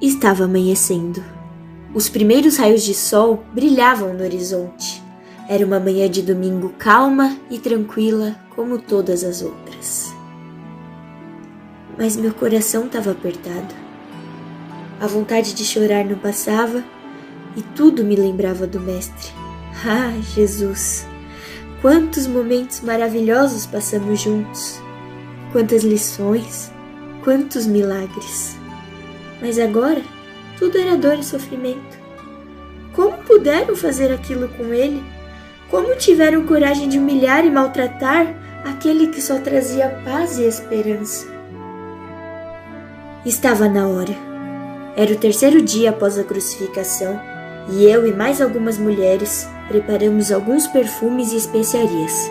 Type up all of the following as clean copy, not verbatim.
Estava amanhecendo. Os primeiros raios de sol brilhavam no horizonte. Era uma manhã de domingo calma e tranquila como todas as outras. Mas meu coração estava apertado. A vontade de chorar não passava e tudo me lembrava do Mestre. Ah, Jesus! Quantos momentos maravilhosos passamos juntos! Quantas lições! Quantos milagres! Mas agora, tudo era dor e sofrimento. Como puderam fazer aquilo com ele? Como tiveram coragem de humilhar e maltratar aquele que só trazia paz e esperança? Estava na hora. Era o terceiro dia após a crucificação e eu e mais algumas mulheres preparamos alguns perfumes e especiarias.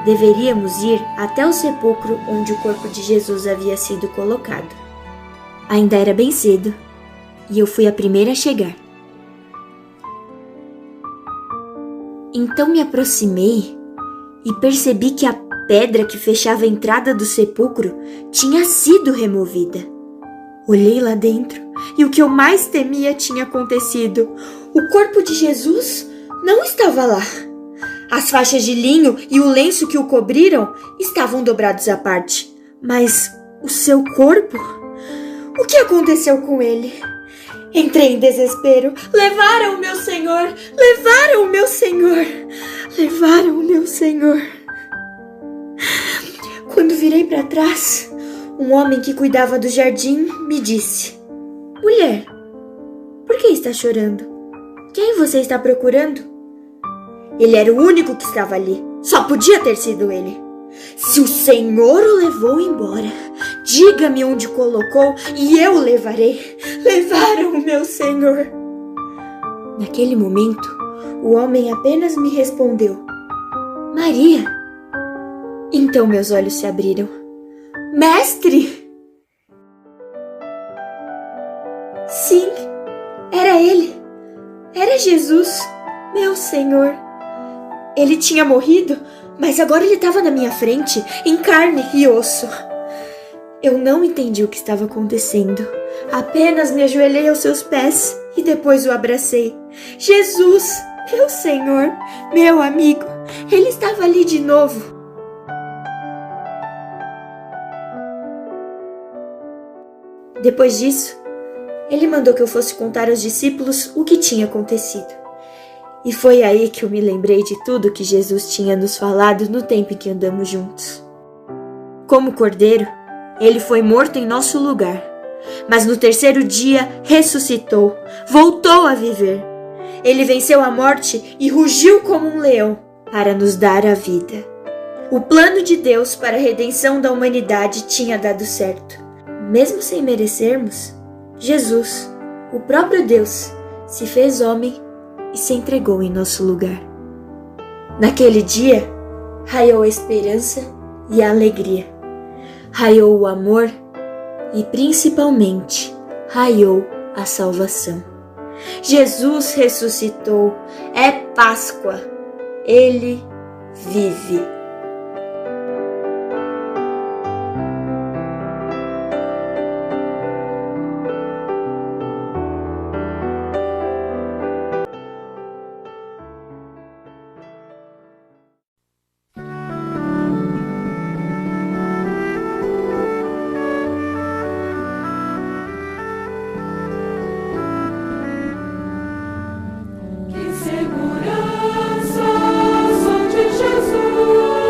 Deveríamos ir até o sepulcro onde o corpo de Jesus havia sido colocado. Ainda era bem cedo e eu fui a primeira a chegar. Então me aproximei e percebi que a pedra que fechava a entrada do sepulcro tinha sido removida. Olhei lá dentro e o que eu mais temia tinha acontecido. O corpo de Jesus não estava lá. As faixas de linho e o lenço que o cobriram estavam dobrados à parte. Mas o seu corpo? O que aconteceu com ele? Entrei em desespero. Levaram o meu Senhor! Levaram o meu Senhor! Levaram o meu Senhor! Quando virei para trás, um homem que cuidava do jardim me disse: Mulher, por que está chorando? Quem você está procurando? Ele era o único que estava ali. Só podia ter sido ele. Se o Senhor o levou embora, diga-me onde colocou e eu o levarei. Levaram o meu Senhor. Naquele momento, o homem apenas me respondeu: Maria. Então meus olhos se abriram. Mestre! Sim, era ele. Era Jesus, meu Senhor. Ele tinha morrido, mas agora ele estava na minha frente, em carne e osso. Eu não entendi o que estava acontecendo. Apenas me ajoelhei aos seus pés e depois o abracei. Jesus, meu Senhor, meu amigo, ele estava ali de novo. Depois disso, ele mandou que eu fosse contar aos discípulos o que tinha acontecido. E foi aí que eu me lembrei de tudo que Jesus tinha nos falado no tempo em que andamos juntos. Como cordeiro, ele foi morto em nosso lugar, mas no terceiro dia ressuscitou, voltou a viver. Ele venceu a morte e rugiu como um leão para nos dar a vida. O plano de Deus para a redenção da humanidade tinha dado certo. Mesmo sem merecermos, Jesus, o próprio Deus, se fez homem e se entregou em nosso lugar. Naquele dia, raiou a esperança e a alegria. Raiou o amor e, principalmente, raiou a salvação. Jesus ressuscitou. É Páscoa. Ele vive. Segurança, sou de Jesus.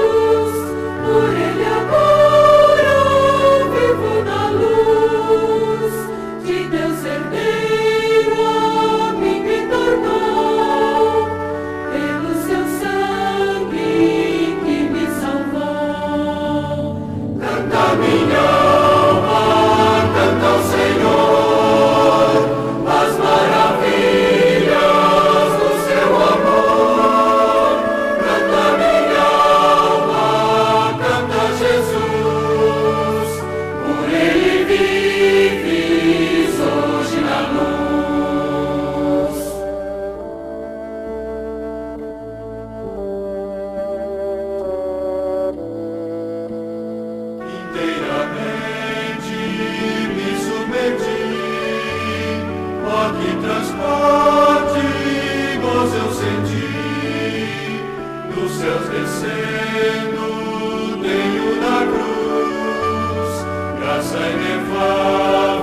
padecendo, tenho na cruz, graça inefável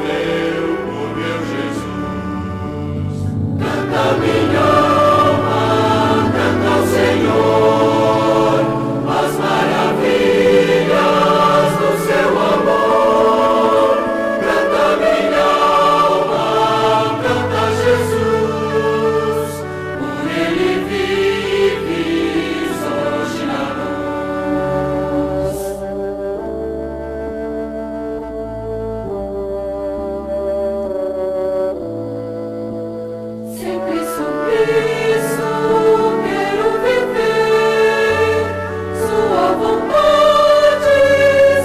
por meu Jesus. Canta minha alma, canta ao Senhor, as maravilhas do seu amor. Canta minha alma, canta a Jesus, por ele vives hoje na luz. Sempre sobre isso quero viver, sua vontade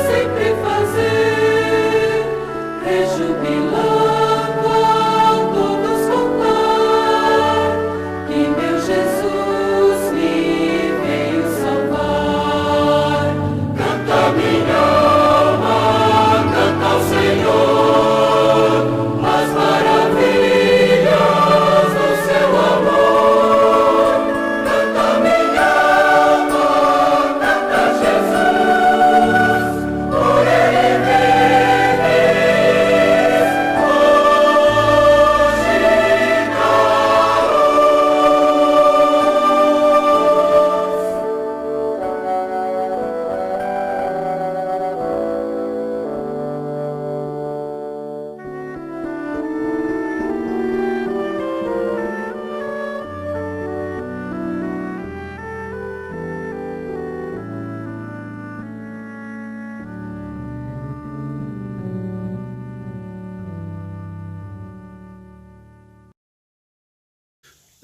sempre fazer, rejubilando a todos contar que meu Jesus me veio salvar. Canta minha alma, canta ao Senhor, as maravilhas do seu amor. Canta minha alma, canta a Jesus, por ele vives hoje na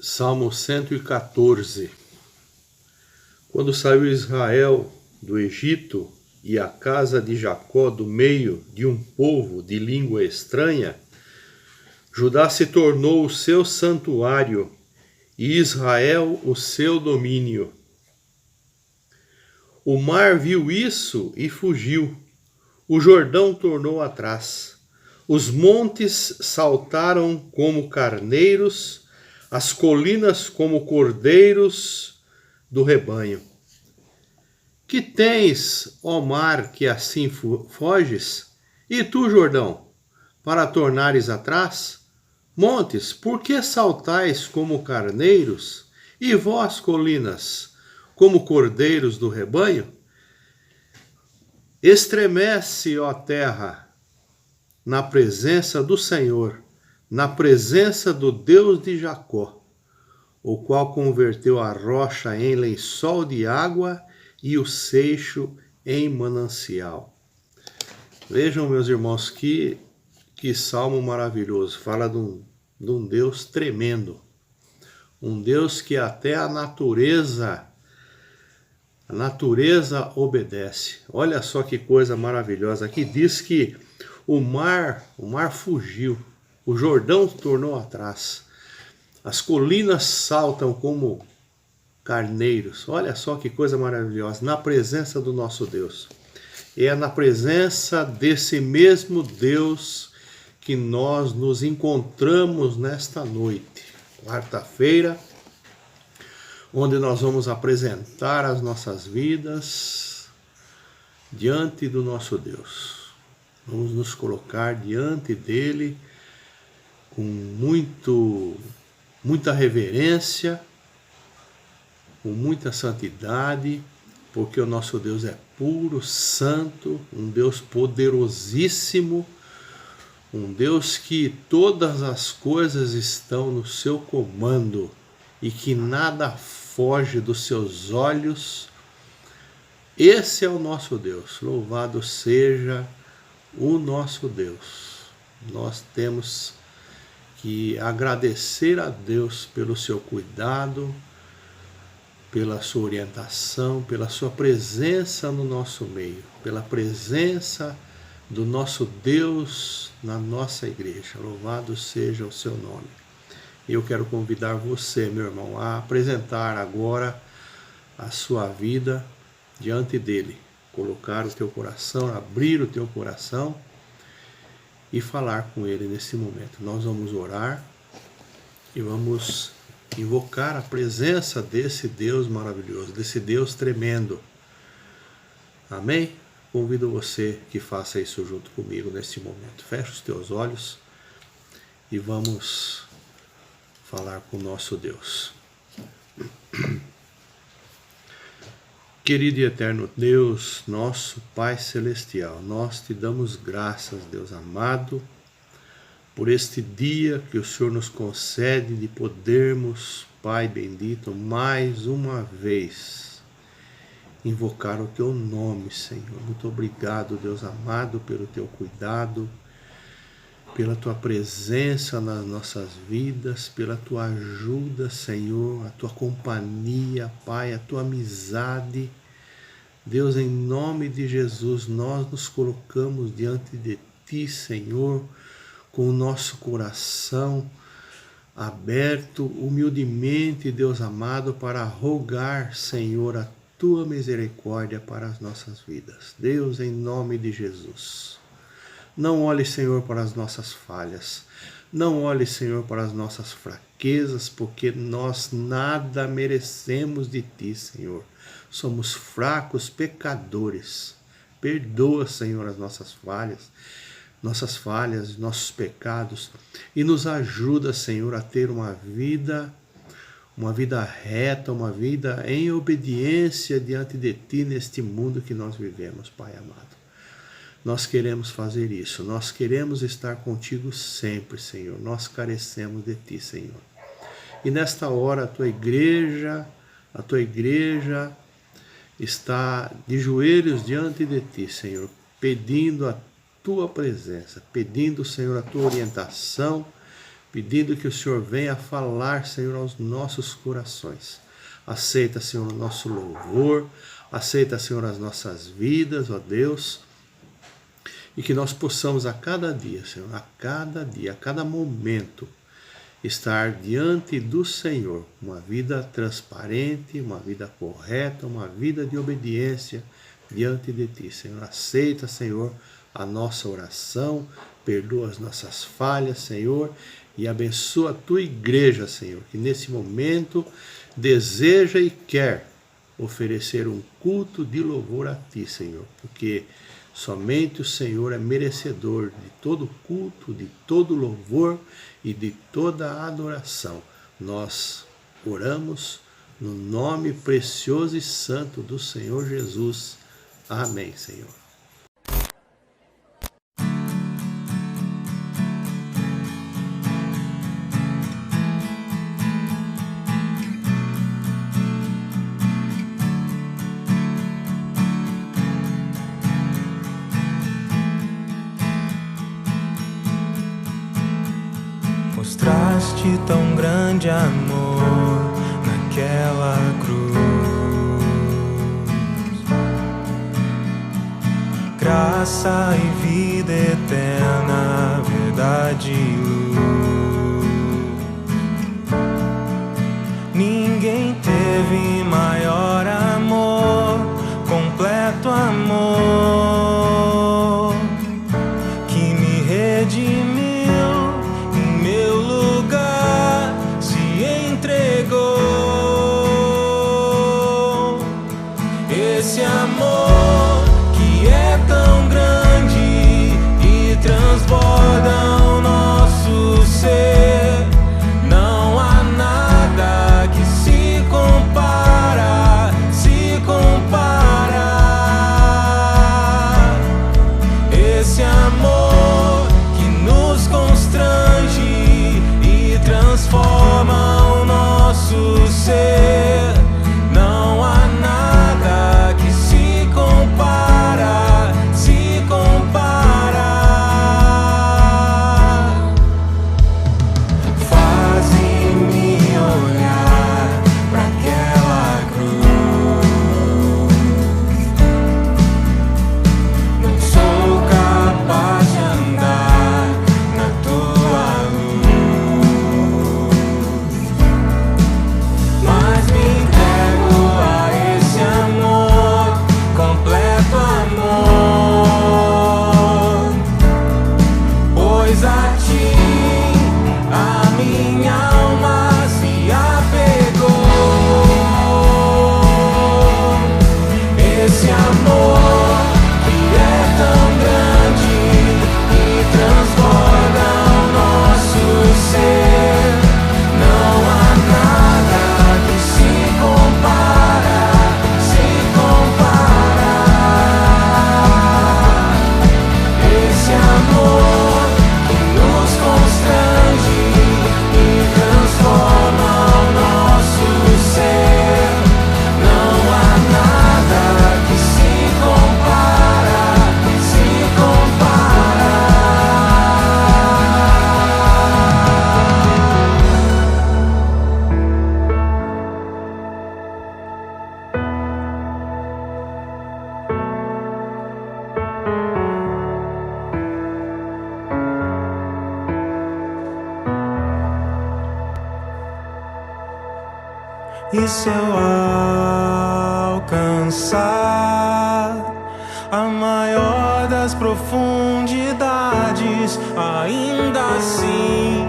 Salmo 114. Quando saiu Israel do Egito e a casa de Jacó do meio de um povo de língua estranha, Judá se tornou o seu santuário e Israel o seu domínio. O mar viu isso e fugiu, o Jordão tornou atrás, os montes saltaram como carneiros, as colinas como cordeiros do rebanho. Que tens, ó mar, que assim foges? E tu, Jordão, para tornares atrás? Montes, por que saltais como carneiros? E vós, colinas, como cordeiros do rebanho? Estremece, ó terra, na presença do Senhor, na presença do Deus de Jacó, o qual converteu a rocha em lençol de água e o seixo em manancial. Vejam, meus irmãos, que salmo maravilhoso. Fala de um Deus tremendo, um Deus que até a natureza obedece. Olha só que coisa maravilhosa. Aqui diz que o mar fugiu, o Jordão tornou atrás, as colinas saltam como carneiros. Olha só que coisa maravilhosa, na presença do nosso Deus. É na presença desse mesmo Deus que nós nos encontramos nesta noite, quarta-feira, onde nós vamos apresentar as nossas vidas diante do nosso Deus. Vamos nos colocar diante dele com muita reverência, com muita santidade, porque o nosso Deus é puro, santo, um Deus poderosíssimo, um Deus que todas as coisas estão no seu comando e que nada foge dos seus olhos. Esse é o nosso Deus, louvado seja o nosso Deus. Nós temos que agradecer a Deus pelo seu cuidado, pela sua orientação, pela sua presença no nosso meio, pela presença do nosso Deus na nossa igreja. Louvado seja o seu nome. Eu quero convidar você, meu irmão, a apresentar agora a sua vida diante dele. Colocar o teu coração, abrir o teu coração e falar com ele nesse momento. Nós vamos orar e vamos invocar a presença desse Deus maravilhoso, desse Deus tremendo. Amém? Convido você que faça isso junto comigo neste momento. Feche os teus olhos e vamos falar com o nosso Deus. Querido e eterno Deus, nosso Pai Celestial, nós te damos graças, Deus amado, por este dia que o Senhor nos concede de podermos, Pai bendito, mais uma vez invocar o teu nome, Senhor. Muito obrigado, Deus amado, pelo teu cuidado, pela tua presença nas nossas vidas, pela tua ajuda, Senhor, a tua companhia, Pai, a tua amizade. Deus, em nome de Jesus, nós nos colocamos diante de ti, Senhor, com o nosso coração aberto, humildemente, Deus amado, para rogar, Senhor, a tua misericórdia para as nossas vidas. Deus, em nome de Jesus, não olhe, Senhor, para as nossas falhas, não olhe, Senhor, para as nossas fraquezas, porque nós nada merecemos de ti, Senhor. Somos fracos, pecadores. Perdoa, Senhor, as nossas falhas, nossos pecados, e nos ajuda, Senhor, a ter uma vida reta, uma vida em obediência diante de ti neste mundo que nós vivemos, Pai amado. Nós queremos fazer isso, nós queremos estar contigo sempre, Senhor. Nós carecemos de ti, Senhor. E nesta hora a tua igreja está de joelhos diante de ti, Senhor, pedindo a tua presença, pedindo, Senhor, a tua orientação, pedindo que o Senhor venha falar, Senhor, aos nossos corações. Aceita, Senhor, o nosso louvor, aceita, Senhor, as nossas vidas, ó Deus, e que nós possamos a cada dia, Senhor, a cada momento, estar diante do Senhor, uma vida transparente, uma vida correta, uma vida de obediência diante de ti, Senhor. Aceita, Senhor, a nossa oração, perdoa as nossas falhas, Senhor, e abençoa a tua igreja, Senhor, que nesse momento deseja e quer oferecer um culto de louvor a ti, Senhor, porque somente o Senhor é merecedor de todo culto, de todo louvor e de toda adoração. Nós oramos no nome precioso e santo do Senhor Jesus. Amém, Senhor. Mostraste tão grande amor naquela cruz, graça e vida eterna, verdade e luz. Ninguém teve maior amor, completo amor, que me redimiu. Esse amor que é tão grande e transborda o nosso ser, não há nada que se compara. E se eu alcançar a maior das profundidades, ainda assim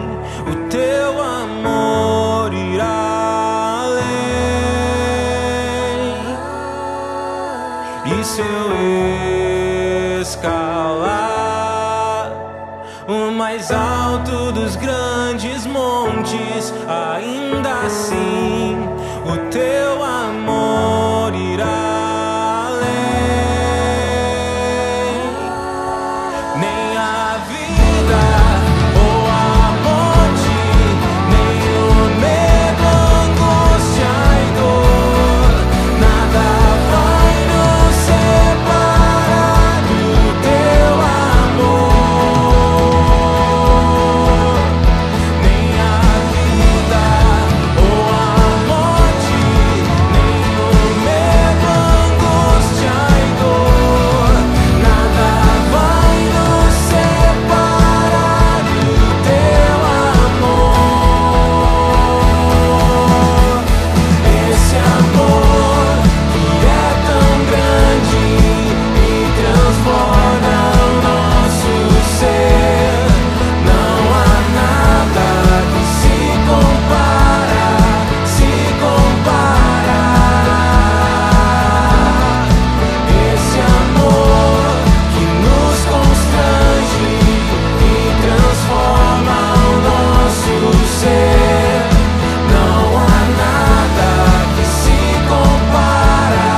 o teu amor irá além. E se eu escalar o mais alto dos grandes montes, ainda assim o teu amor irá além. Nem a vida ou a morte, nem o medo, angústia e dor, nada vai nos separar do teu amor. Nem a vida ou a morte, nem o medo, angústia e dor, nada vai nos separar do teu amor. Esse amor que é tão grande e transforma o nosso ser, não há nada que se compara. Esse amor que nos constrange e transforma o nosso ser, não há nada que se compara.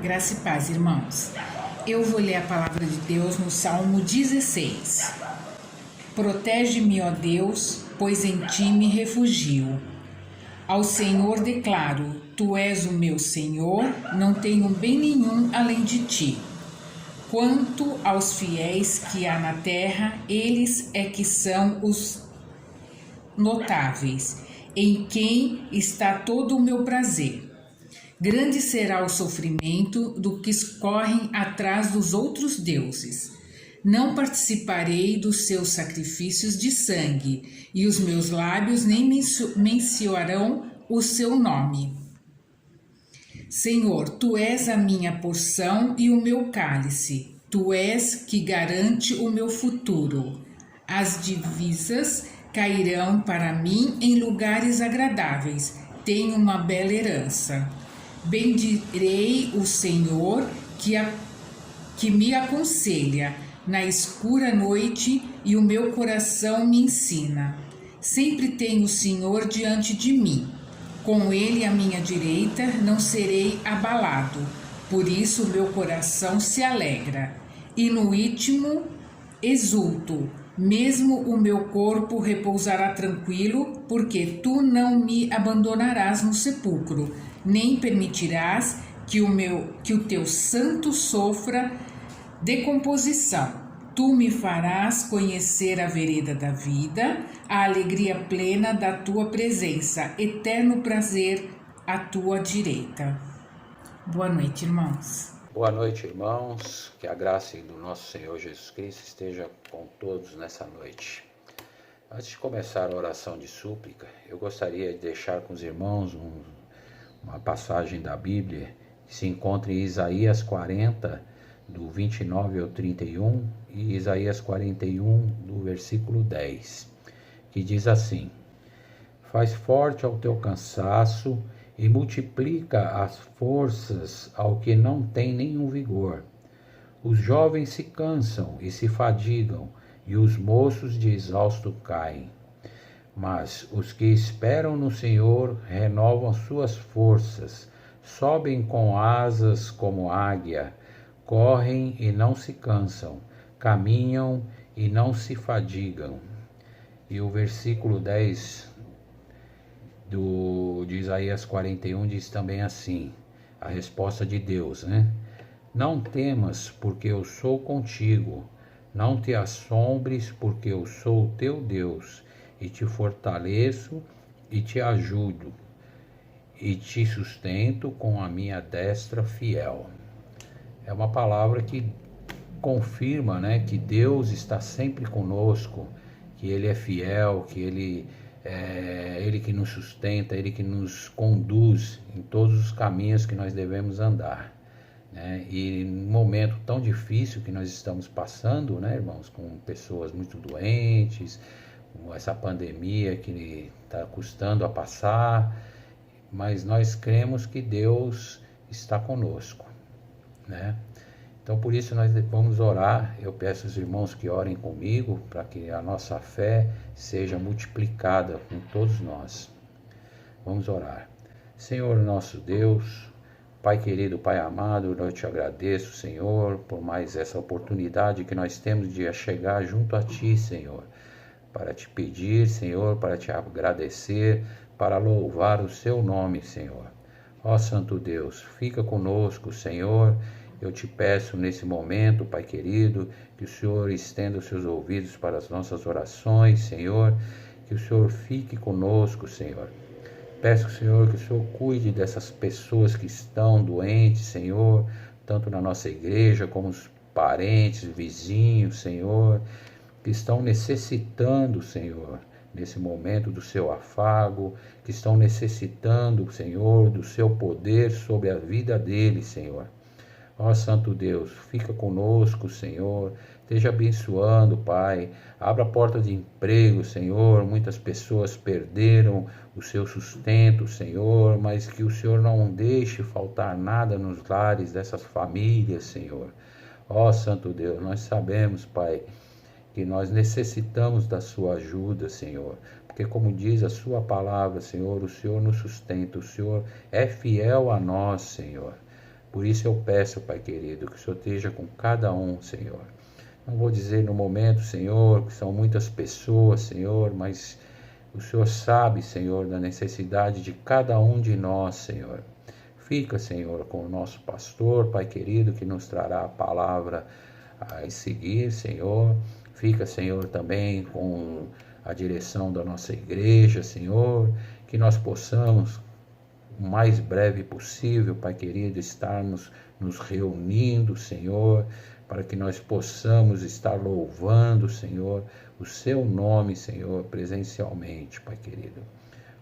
Graça e paz, irmãos. Eu vou ler a palavra de Deus no Salmo 16. Protege-me, ó Deus, pois em ti me refugio. Ao Senhor declaro, tu és o meu Senhor, não tenho bem nenhum além de ti. Quanto aos fiéis que há na terra, eles é que são os notáveis, em quem está todo o meu prazer. Grande será o sofrimento do que correm atrás dos outros deuses. Não participarei dos seus sacrifícios de sangue, e os meus lábios nem mencionarão o seu nome. Senhor, tu és a minha porção e o meu cálice. Tu és que garante o meu futuro. As divisas cairão para mim em lugares agradáveis. Tenho uma bela herança. Bendirei o Senhor que me aconselha na escura noite, e o meu coração me ensina. Sempre tenho o Senhor diante de mim. Com ele à minha direita não serei abalado. Por isso o meu coração se alegra. E no íntimo exulto. Mesmo o meu corpo repousará tranquilo, porque tu não me abandonarás no sepulcro, nem permitirás que o teu santo sofra decomposição. Tu me farás conhecer a vereda da vida, a alegria plena da tua presença, eterno prazer à tua direita. Boa noite, irmãos. Boa noite, irmãos. Que a graça do nosso Senhor Jesus Cristo esteja com todos nessa noite. Antes de começar a oração de súplica, eu gostaria de deixar com os irmãos uma passagem da Bíblia que se encontra em Isaías 40, do 29 ao 31, e Isaías 41, do versículo 10, que diz assim: Faz forte ao teu cansaço e multiplica as forças ao que não tem nenhum vigor. Os jovens se cansam e se fadigam, e os moços de exausto caem. Mas os que esperam no Senhor renovam suas forças, sobem com asas como águia, correm e não se cansam, caminham e não se fadigam. E o versículo 10 de Isaías 41 diz também assim, a resposta de Deus, né? Não temas, porque eu sou contigo. Não te assombres, porque eu sou o teu Deus, e te fortaleço e te ajudo, e te sustento com a minha destra fiel. É uma palavra que confirma, né, que Deus está sempre conosco, que Ele é fiel, que Ele que nos sustenta, Ele que nos conduz em todos os caminhos que nós devemos andar, né? E num momento tão difícil que nós estamos passando, né, irmãos, com pessoas muito doentes, com essa pandemia que está custando a passar, mas nós cremos que Deus está conosco, né? Então por isso nós vamos orar. Eu peço aos irmãos que orem comigo para que a nossa fé seja multiplicada com todos nós. Vamos orar. Senhor nosso Deus, Pai querido, Pai amado, eu te agradeço, Senhor, por mais essa oportunidade que nós temos de chegar junto a Ti, Senhor, para te pedir, Senhor, para te agradecer, para louvar o Seu nome, Senhor. Ó Santo Deus, fica conosco, Senhor. Eu te peço nesse momento, Pai querido, que o Senhor estenda os seus ouvidos para as nossas orações, Senhor, que o Senhor fique conosco, Senhor. Peço, Senhor, que o Senhor cuide dessas pessoas que estão doentes, Senhor, tanto na nossa igreja como os parentes, vizinhos, Senhor, que estão necessitando, Senhor, nesse momento do seu afago, que estão necessitando, Senhor, do seu poder sobre a vida deles, Senhor. Ó Santo Deus, fica conosco, Senhor, esteja abençoando, Pai, abra a porta de emprego, Senhor, muitas pessoas perderam o seu sustento, Senhor, mas que o Senhor não deixe faltar nada nos lares dessas famílias, Senhor. Ó Santo Deus, nós sabemos, Pai, que nós necessitamos da sua ajuda, Senhor, porque como diz a sua palavra, Senhor, o Senhor nos sustenta, o Senhor é fiel a nós, Senhor. Por isso eu peço, Pai querido, que o Senhor esteja com cada um, Senhor. Não vou dizer no momento, Senhor, que são muitas pessoas, Senhor, mas o Senhor sabe, Senhor, da necessidade de cada um de nós, Senhor. Fica, Senhor, com o nosso pastor, Pai querido, que nos trará a palavra a seguir, Senhor. Fica, Senhor, também com a direção da nossa igreja, Senhor, que nós possamos o mais breve possível, Pai querido, estarmos nos reunindo, Senhor, para que nós possamos estar louvando, Senhor, o Seu nome, Senhor, presencialmente, Pai querido.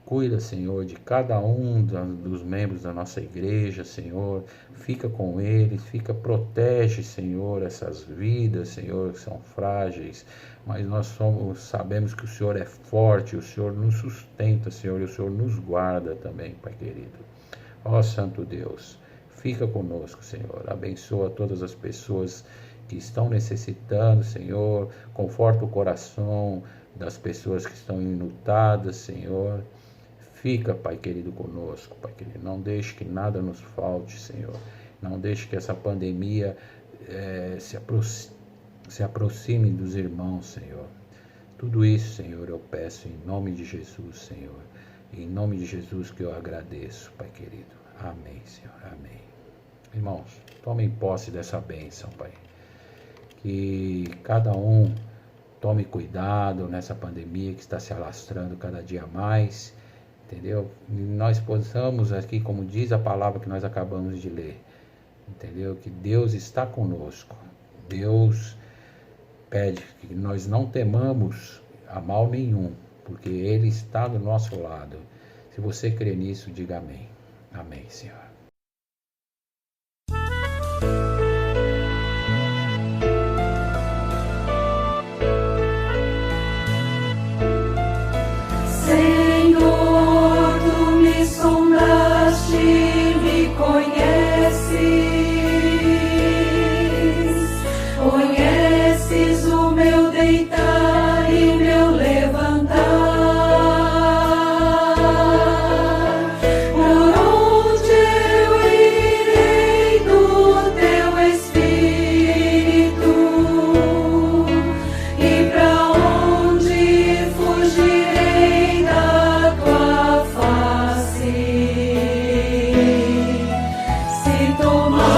Cuida, Senhor, de cada um dos membros da nossa igreja, Senhor. Fica com eles, protege, Senhor, essas vidas, Senhor, que são frágeis. Mas nós sabemos que o Senhor é forte, o Senhor nos sustenta, Senhor, e o Senhor nos guarda também, Pai querido. Ó Santo Deus, fica conosco, Senhor. Abençoa todas as pessoas que estão necessitando, Senhor. Conforta o coração das pessoas que estão enlutadas, Senhor. Fica, Pai querido, conosco, Pai querido. Não deixe que nada nos falte, Senhor. Não deixe que essa pandemia se aproxime dos irmãos, Senhor. Tudo isso, Senhor, eu peço em nome de Jesus, Senhor. Em nome de Jesus que eu agradeço, Pai querido. Amém, Senhor. Amém. Irmãos, tomem posse dessa bênção, Pai. Que cada um tome cuidado nessa pandemia que está se alastrando cada dia mais. Entendeu? E nós possamos aqui, como diz a palavra que nós acabamos de ler, entendeu? Que Deus está conosco. Deus pede que nós não temamos a mal nenhum, porque Ele está do nosso lado. Se você crê nisso, diga amém. Amém, Senhor. Sondaste, me conheces o meu deitar e meu levantar. Por onde eu irei do teu Espírito e pra onde fugirei da tua face? Se tomar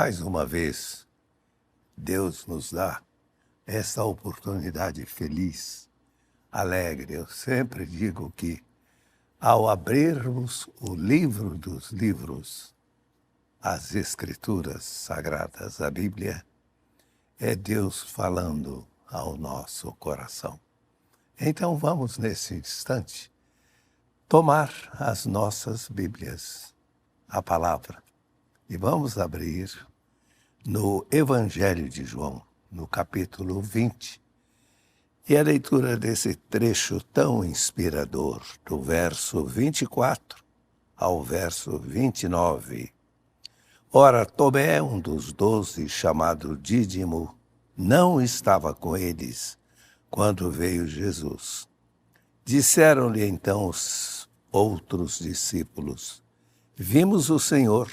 Mais uma vez, Deus nos dá essa oportunidade feliz, alegre. Eu sempre digo que, ao abrirmos o livro dos livros, as Escrituras Sagradas, a Bíblia, é Deus falando ao nosso coração. Então vamos, nesse instante, tomar as nossas Bíblias, a palavra, e vamos abrir no Evangelho de João, no capítulo 20, e a leitura desse trecho tão inspirador, do verso 24 ao verso 29. Ora, Tomé, um dos 12, chamado Dídimo, não estava com eles quando veio Jesus. Disseram-lhe então os outros discípulos: vimos o Senhor.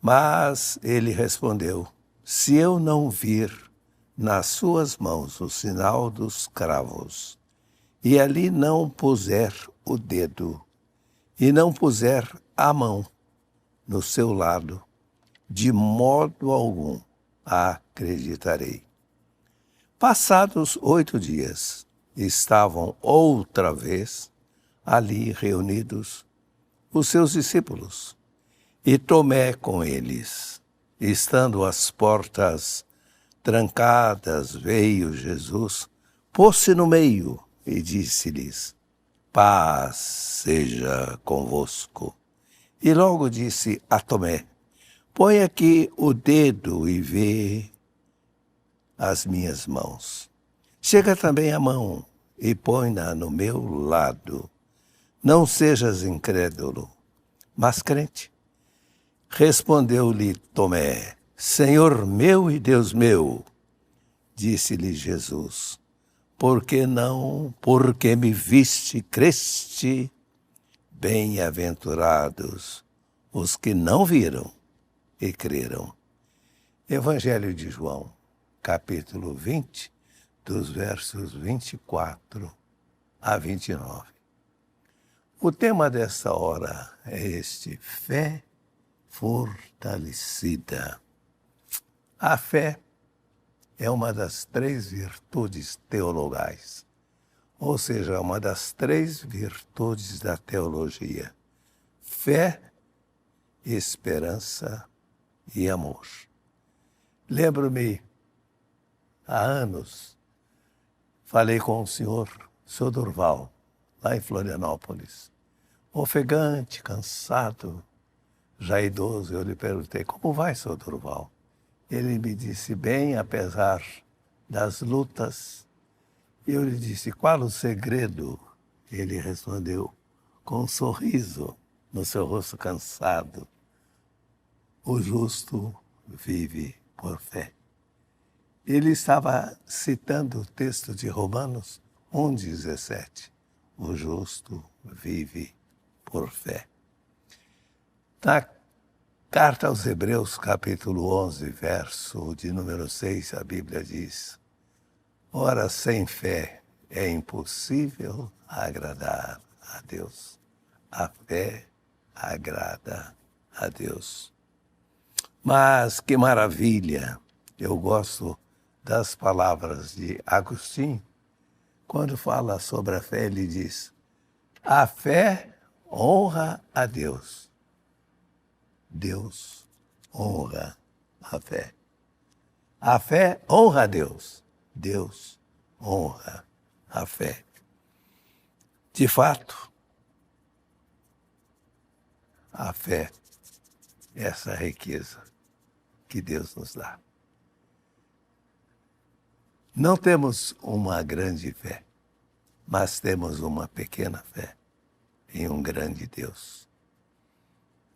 Mas ele respondeu: se eu não vir nas suas mãos o sinal dos cravos, e ali não puser o dedo, e não puser a mão no seu lado, de modo algum acreditarei. Passados 8 dias, estavam outra vez ali reunidos os seus discípulos, e Tomé com eles. Estando as portas trancadas, veio Jesus, pôs-se no meio e disse-lhes: paz seja convosco. E logo disse a Tomé: põe aqui o dedo e vê as minhas mãos. Chega também a mão e põe-na no meu lado. Não sejas incrédulo, mas crente. Respondeu-lhe Tomé: Senhor meu e Deus meu. Disse-lhe Jesus: por que não, porque me viste, creste? Bem-aventurados os que não viram e creram. Evangelho de João, capítulo 20, dos versos 24 a 29. O tema desta hora é este: fé fortalecida. A fé é uma das 3 virtudes teologais, ou seja, uma das 3 virtudes da teologia: fé, esperança e amor. Lembro-me, há anos, falei com o senhor Durval, lá em Florianópolis. Ofegante, cansado, já idoso, eu lhe perguntei: como vai, senhor Durval? Ele me disse: bem, apesar das lutas. Eu lhe disse: qual o segredo? Ele respondeu com um sorriso no seu rosto cansado: o justo vive por fé. Ele estava citando o texto de Romanos 1,17. O justo vive por fé. Na Carta aos Hebreus, capítulo 11, verso de número 6, a Bíblia diz: ora, sem fé é impossível agradar a Deus. A fé agrada a Deus. Mas que maravilha! Eu gosto das palavras de Agostinho. Quando fala sobre a fé, ele diz: a fé honra a Deus. Deus honra a fé. A fé honra a Deus. Deus honra a fé. De fato, a fé é essa riqueza que Deus nos dá. Não temos uma grande fé, mas temos uma pequena fé em um grande Deus.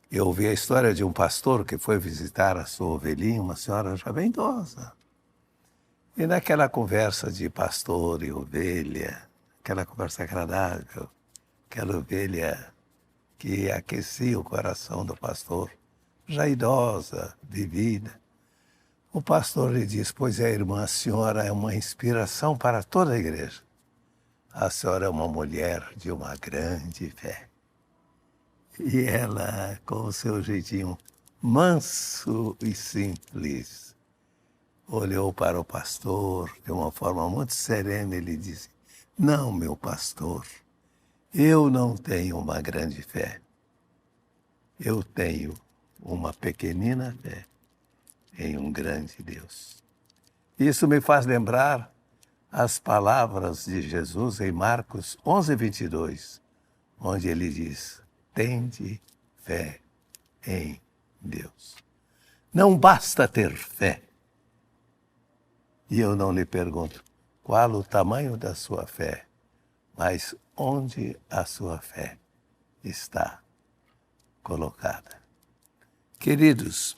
Eu ouvi a história de um pastor que foi visitar a sua ovelhinha, uma senhora já bem idosa. E naquela conversa de pastor e ovelha, aquela conversa agradável, aquela ovelha que aquecia o coração do pastor, já idosa, vivida, o pastor lhe diz: pois é, irmã, a senhora é uma inspiração para toda a igreja. A senhora é uma mulher de uma grande fé. E ela, com o seu jeitinho manso e simples, olhou para o pastor de uma forma muito serena e lhe disse: não, meu pastor, eu não tenho uma grande fé. Eu tenho uma pequenina fé em um grande Deus. Isso me faz lembrar as palavras de Jesus em Marcos 11:22, onde ele diz: tende fé em Deus. Não basta ter fé. E eu não lhe pergunto qual o tamanho da sua fé, mas onde a sua fé está colocada. Queridos,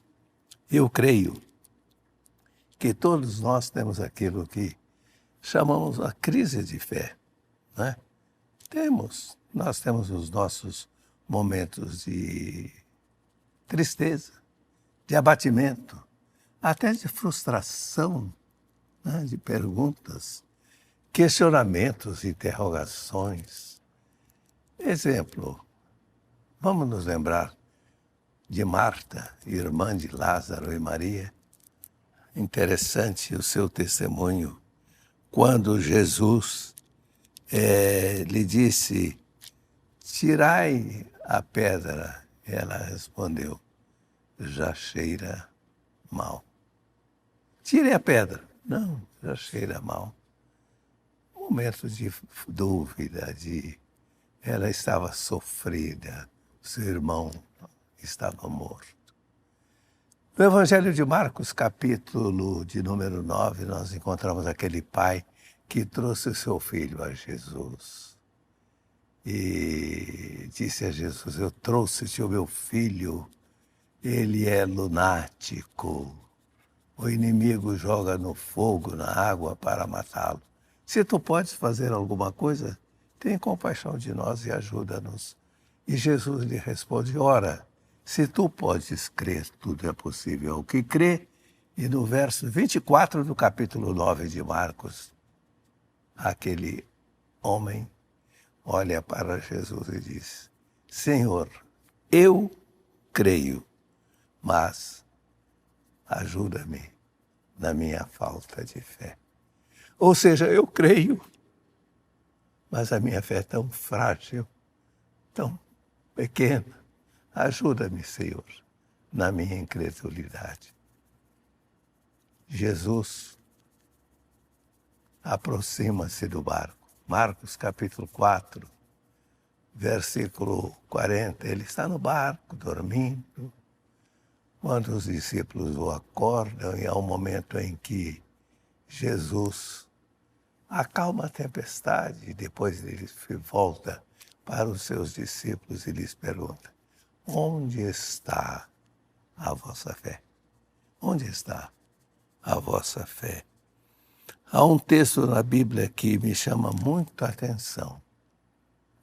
eu creio que todos nós temos aquilo que chamamos a crise de fé, né? Nós temos os nossos momentos de tristeza, de abatimento, até de frustração, né? De perguntas, questionamentos, interrogações. Exemplo, vamos nos lembrar de Marta, irmã de Lázaro e Maria. Interessante o seu testemunho quando Jesus lhe disse: tirai a pedra. Ela respondeu: já cheira mal. Tire a pedra. Não, já cheira mal. Momento de dúvida, ela estava sofrida, seu irmão estava morto. No Evangelho de Marcos, capítulo de número 9, nós encontramos aquele pai que trouxe o seu filho a Jesus. E disse a Jesus: eu trouxe-te o meu filho, ele é lunático. O inimigo joga no fogo, na água para matá-lo. Se tu podes fazer alguma coisa, tem compaixão de nós e ajuda-nos. E Jesus lhe responde: ora, se tu podes crer, tudo é possível ao que crê. E no verso 24 do capítulo 9 de Marcos, aquele homem olha para Jesus e diz: Senhor, eu creio, mas ajuda-me na minha falta de fé. Ou seja, eu creio, mas a minha fé é tão frágil, tão pequena. Ajuda-me, Senhor, na minha incredulidade. Jesus aproxima-se do barco. Marcos capítulo 4, versículo 40. Ele está no barco, dormindo, quando os discípulos o acordam, e há um momento em que Jesus acalma a tempestade, e depois ele volta para os seus discípulos e lhes pergunta: onde está a vossa fé? Onde está a vossa fé? Há um texto na Bíblia que me chama muito a atenção.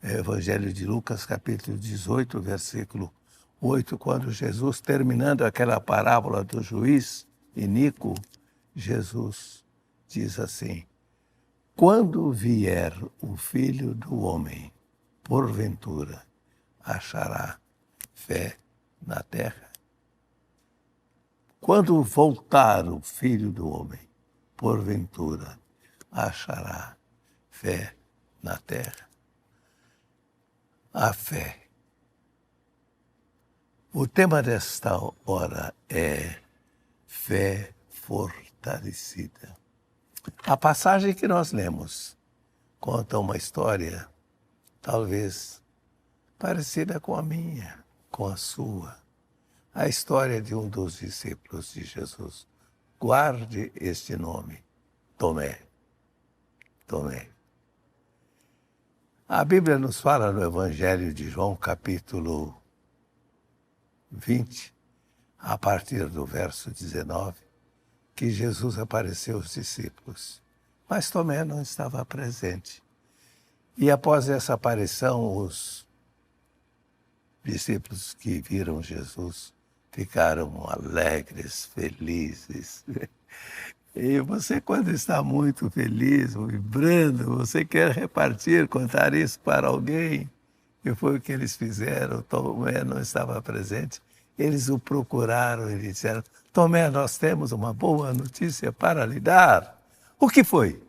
É o Evangelho de Lucas, capítulo 18, versículo 8, quando Jesus, terminando aquela parábola do juiz iníquo, Jesus diz assim: quando vier o Filho do Homem, porventura, achará fé na terra? Quando voltar o Filho do Homem, porventura, achará fé na terra? A fé. O tema desta hora é fé fortalecida. A passagem que nós lemos conta uma história, talvez parecida com a minha, com a sua. A história de um dos discípulos de Jesus. Guarde este nome, Tomé. Tomé. A Bíblia nos fala no Evangelho de João, capítulo 20, a partir do verso 19, que Jesus apareceu aos discípulos. Mas Tomé não estava presente. E após essa aparição, os discípulos que viram Jesus ficaram alegres, felizes. E você, quando está muito feliz, vibrando, você quer repartir, contar isso para alguém. E foi o que eles fizeram. Tomé não estava presente. Eles o procuraram e disseram: Tomé, nós temos uma boa notícia para lhe dar. O que foi?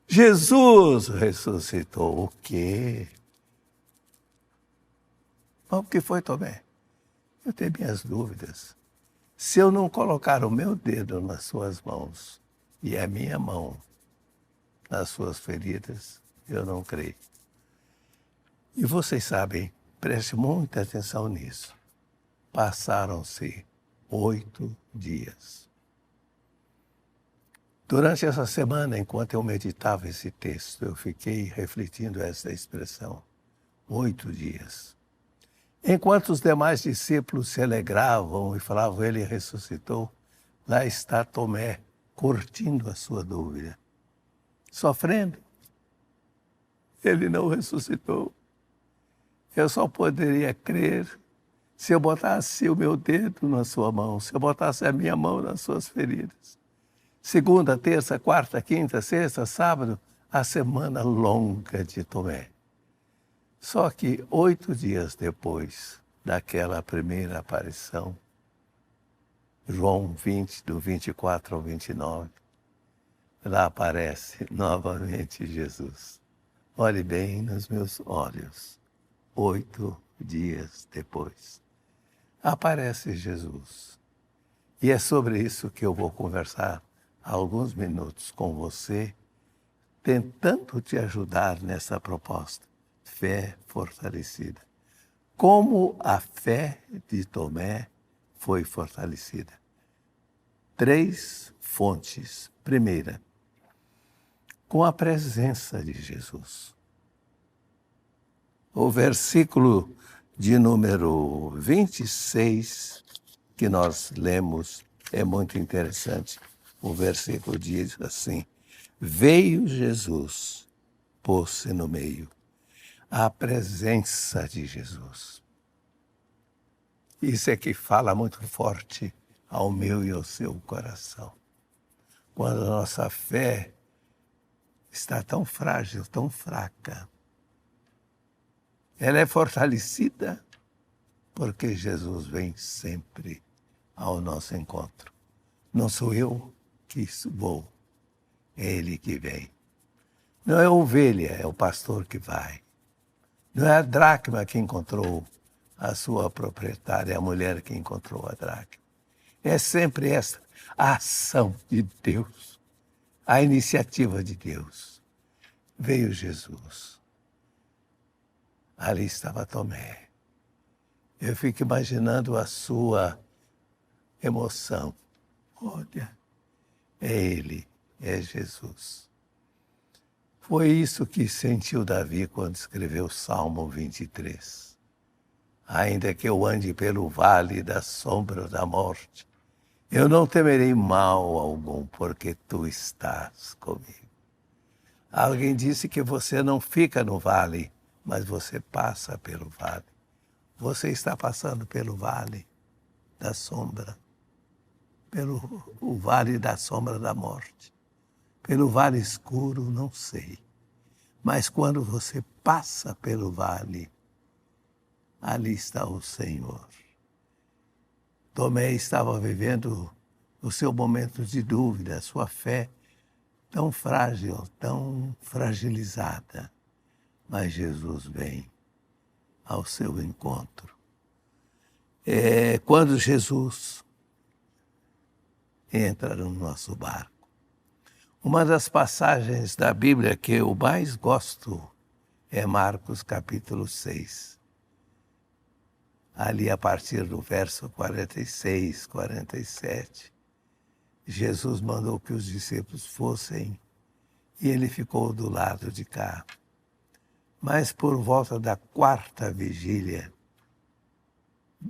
Jesus ressuscitou. O quê? O que foi, Tomé? Eu tenho minhas dúvidas. Se eu não colocar o meu dedo nas suas mãos e a minha mão nas suas feridas, eu não creio. E vocês sabem, preste muita atenção nisso. Passaram-se 8 dias. Durante essa semana, enquanto eu meditava esse texto, eu fiquei refletindo essa expressão. 8 dias. Enquanto os demais discípulos se alegravam e falavam: ele ressuscitou, lá está Tomé, curtindo a sua dúvida, sofrendo. Ele não ressuscitou. Eu só poderia crer se eu botasse o meu dedo na sua mão, se eu botasse a minha mão nas suas feridas. Segunda, terça, quarta, quinta, sexta, sábado, a semana longa de Tomé. Só que 8 dias depois daquela primeira aparição, João 20, do 24 ao 29, lá aparece novamente Jesus. Olhe bem nos meus olhos. 8 dias depois, aparece Jesus. E é sobre isso que eu vou conversar há alguns minutos com você, tentando te ajudar nessa proposta. Fé fortalecida. como a fé de Tomé foi fortalecida. 3 fontes. Primeira, com a presença de Jesus. O versículo de número 26 que nós lemos é muito interessante. O versículo diz assim: veio Jesus, pôs-se no meio. A presença de Jesus. Isso é que fala muito forte ao meu e ao seu coração. Quando a nossa fé está tão frágil, tão fraca, ela é fortalecida porque Jesus vem sempre ao nosso encontro. Não sou eu que vou, é Ele que vem. Não é a ovelha, é o pastor que vai. Não é a dracma que encontrou a sua proprietária, é a mulher que encontrou a dracma. É sempre essa a ação de Deus, a iniciativa de Deus. Veio Jesus. Ali estava Tomé. Eu fico imaginando a sua emoção. Olha, é Ele, é Jesus. Foi isso que sentiu Davi quando escreveu o Salmo 23. Ainda que eu ande pelo vale da sombra da morte, eu não temerei mal algum, porque tu estás comigo. Alguém disse que você não fica no vale, mas você passa pelo vale. Você está passando pelo vale da sombra, pelo o vale da sombra da morte. Pelo vale escuro, não sei. Mas quando você passa pelo vale, ali está o Senhor. Tomé estava vivendo o seu momento de dúvida, a sua fé tão frágil, tão fragilizada. Mas Jesus vem ao seu encontro. Quando Jesus entra no nosso barco, uma das passagens da Bíblia que eu mais gosto é Marcos capítulo 6. Ali a partir do verso 46, 47, Jesus mandou que os discípulos fossem e ele ficou do lado de cá. Mas por volta da 4ª vigília,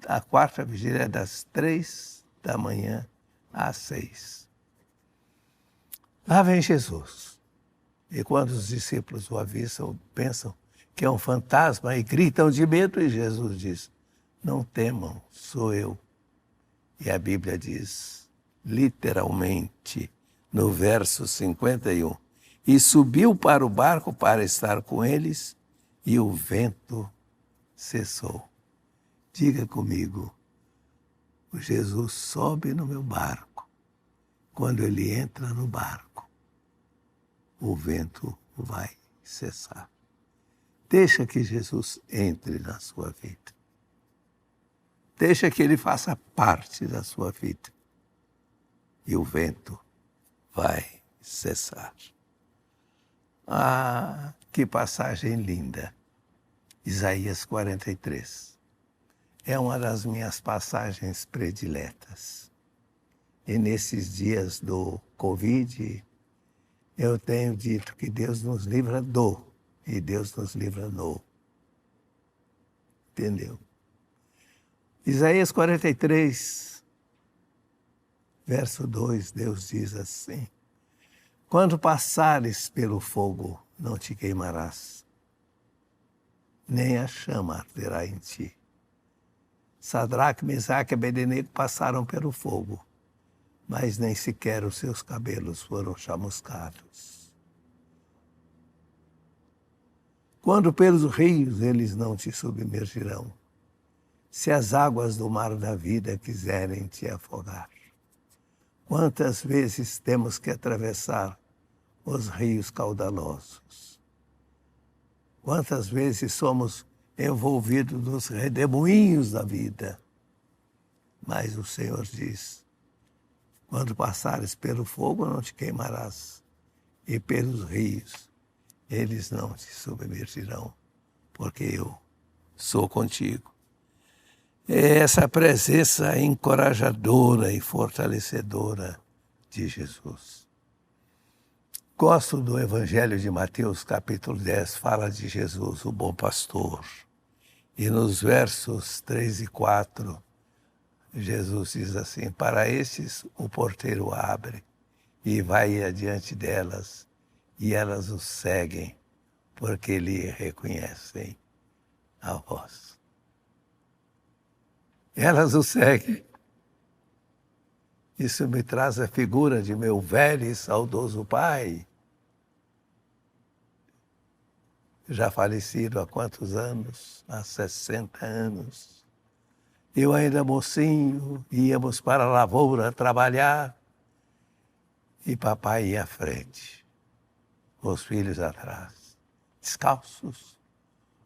a 4ª vigília é das 3 da manhã às 6. Lá vem Jesus. E quando os discípulos o avistam, pensam que é um fantasma e gritam de medo, e Jesus diz: não temam, sou eu. E a Bíblia diz, literalmente, no verso 51, e subiu para o barco para estar com eles, e o vento cessou. Diga comigo, o Jesus sobe no meu barco. Quando ele entra no barco, o vento vai cessar. Deixa que Jesus entre na sua vida. Deixa que ele faça parte da sua vida. E o vento vai cessar. Ah, que passagem linda. Isaías 43. É uma das minhas passagens prediletas. E nesses dias do Covid, eu tenho dito que Deus nos livra do, e Deus nos livra no. Entendeu? Isaías 43, verso 2, Deus diz assim: quando passares pelo fogo, não te queimarás, nem a chama arderá em ti. Sadraque, Mesaque e Abednego passaram pelo fogo, mas nem sequer os seus cabelos foram chamuscados. Quando pelos rios eles não te submergirão, se as águas do mar da vida quiserem te afogar. Quantas vezes temos que atravessar os rios caudalosos? Quantas vezes somos envolvidos nos redemoinhos da vida? Mas o Senhor diz: quando passares pelo fogo, não te queimarás, e pelos rios, eles não te submergirão, porque eu sou contigo. é essa presença encorajadora e fortalecedora de Jesus. Gosto do Evangelho de Mateus, capítulo 10, fala de Jesus, o bom pastor. E nos versos 3 e 4, Jesus diz assim: para estes o porteiro abre e vai adiante delas, e elas o seguem, porque lhe reconhecem a voz. Elas o seguem. Isso me traz a figura de meu velho e saudoso pai, já falecido há quantos anos? Há 60 anos. Eu ainda mocinho, íamos para a lavoura trabalhar e papai ia à frente, os filhos atrás, descalços,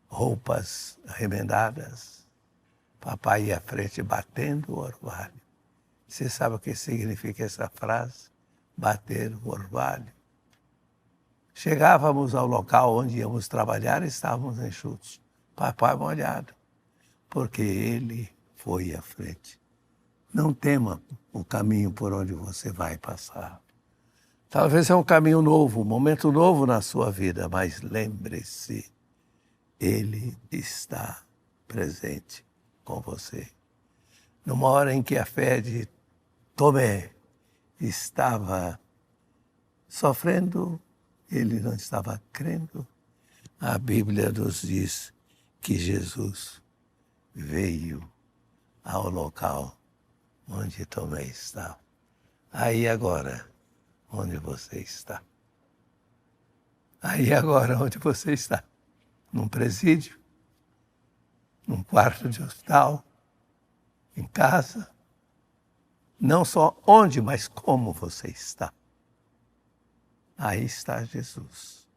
roupas remendadas. Papai ia à frente batendo o orvalho. Você sabe o que significa essa frase? Bater o orvalho. Chegávamos ao local onde íamos trabalhar e estávamos enxutos. Papai molhado, porque ele foi à frente. Não tema o caminho por onde você vai passar. Talvez é um caminho novo, um momento novo na sua vida, mas lembre-se, ele está presente com você. Numa hora em que a fé de Tomé estava sofrendo, ele não estava crendo, a Bíblia nos diz que Jesus veio ao local onde Tomé estava. Aí agora, onde você está? Aí agora, onde você está? Num presídio? Num quarto de hospital? Em casa? Não só onde, mas como você está. Aí está Jesus.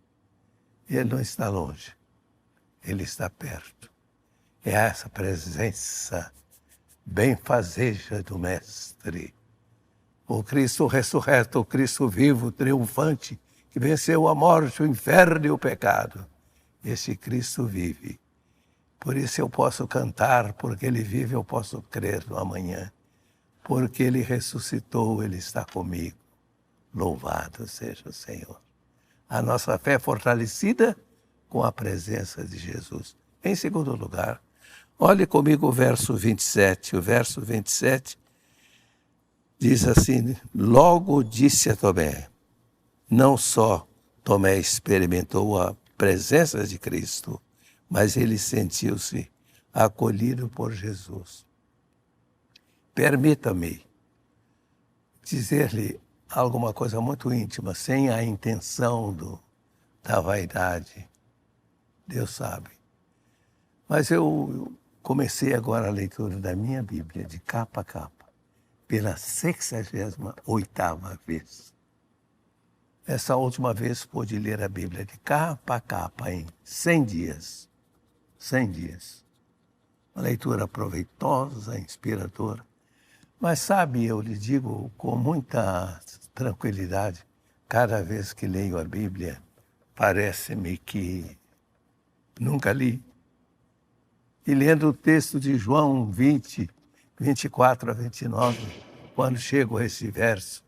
Ele não está longe, ele está perto. É essa presença benfazeja do Mestre. O Cristo ressurreto, o Cristo vivo, triunfante, que venceu a morte, o inferno e o pecado. Esse Cristo vive. Por isso eu posso cantar, porque ele vive, eu posso crer no amanhã. Porque ele ressuscitou, ele está comigo. Louvado seja o Senhor. A nossa fé é fortalecida com a presença de Jesus. Em segundo lugar, olhe comigo o verso 27. O verso 27 diz assim: logo disse a Tomé. Não só Tomé experimentou a presença de Cristo, mas ele sentiu-se acolhido por Jesus. Permita-me dizer-lhe alguma coisa muito íntima, sem a intenção da vaidade. Deus sabe. Mas eu comecei agora a leitura da minha Bíblia, de capa a capa, pela 68ª vez. Essa última vez pude ler a Bíblia de capa a capa em 100 dias. 100 dias. Uma leitura proveitosa, inspiradora. Mas sabe, eu lhe digo com muita tranquilidade, cada vez que leio a Bíblia, parece-me que nunca li. E lendo o texto de João 20, 24 a 29, quando chego a esse verso,